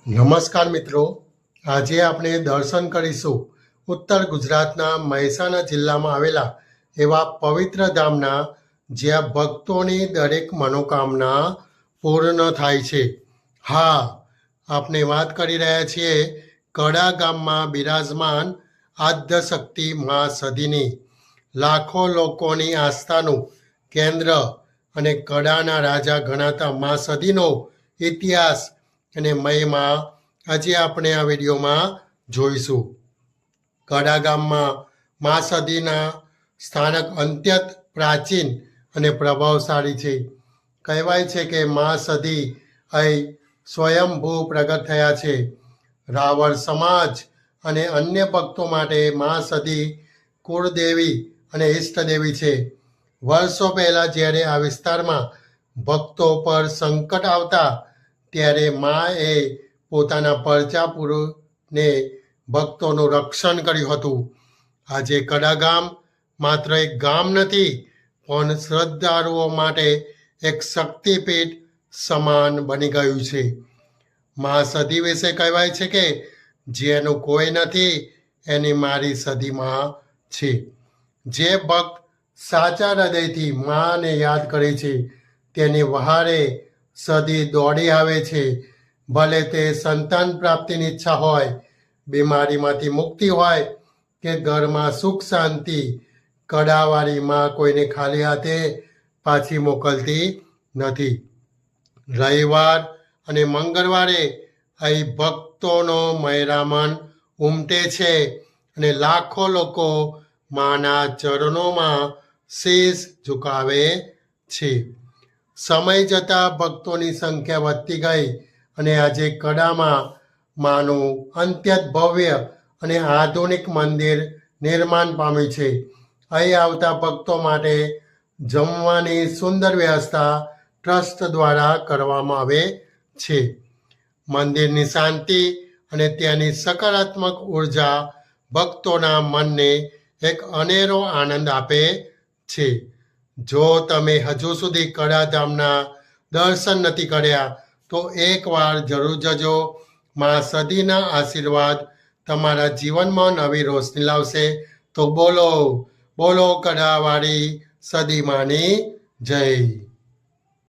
નમસ્કાર મિત્રો, આજે આપણે દર્શન કરીશું ઉત્તર ગુજરાતના મહેસાણા જિલ્લામાં આવેલા એવા પવિત્ર ધામના જ્યાં ભક્તોની દરેક મનોકામના પૂર્ણ થાય છે. હા, આપણે વાત કરી રહ્યા છીએ કડા ગામમાં બિરાજમાન આદ્યશક્તિ મા સદીની. લાખો લોકોની આસ્થાનું કેન્દ્ર અને કડાના રાજા ગણાતા મા સદીનો ઇતિહાસ અને મહિમા આજે આપણે આ વિડીયોમાં જોઈશું. કડા ગામમાં મા સદીના સ્થાનક અત્યંત પ્રાચીન અને પ્રભાવશાળી છે. કહેવાય છે કે મા સદી અહીં સ્વયંભૂ પ્રગટ થયા છે. રાવળ સમાજ અને અન્ય ભક્તો માટે મા સદી કુળદેવી અને ઈષ્ટદેવી છે. વર્ષો પહેલાં જ્યારે આ વિસ્તારમાં ભક્તો પર સંકટ આવતા ત્યારે માએ પોતાના પરચા પૂરીને ભક્તોનું રક્ષણ કર્યું હતું. આજે કડા ગામ માત્ર એક ગામ નથી, પણ શ્રદ્ધાળુઓ માટે એક શક્તિપીઠ સમાન બની ગયું છે. મા સદી વિશે કહેવાય છે કે જેનું કોઈ નથી એની મારી સદીમાં છે. જે ભક્ત સાચા હૃદયથી માને યાદ કરે છે તેની વહારે સદી દોડી આવે છે. ભલે તે સંતાન પ્રાપ્તિની ઈચ્છા હોય, બીમારીમાંથી મુક્તિ હોય કે ઘરમાં સુખ શાંતિ, કડાવાળી માં કોઈને ખાલી હાથે પાછી મોકલતી નથી. રવિવાર અને મંગળવારે અહીં ભક્તોનો મહેરામણ ઉમટે છે અને લાખો લોકો માના ચરણોમાં શીશ ઝુકાવે છે. સમય જતાં ભક્તોની સંખ્યા વધતી ગઈ અને આજે કડામાં માનું અત્યંત ભવ્ય અને આધુનિક મંદિર નિર્માણ પામ્યું છે. અહીં આવતા ભક્તો માટે જમવાની સુંદર વ્યવસ્થા ટ્રસ્ટ દ્વારા કરવામાં આવે છે. મંદિરની શાંતિ અને ત્યાંની સકારાત્મક ઉર્જા ભક્તોના મનને એક અનેરો આનંદ આપે છે. જો તમે હજુ સુધી કડા ધામના દર્શન નથી કર્યા તો એકવાર જરૂર જજો. મા સદીના આશીર્વાદ તમારા જીવનમાં નવી રોશની લાવશે. તો બોલો બોલો કડાવાળી સદી માની જય.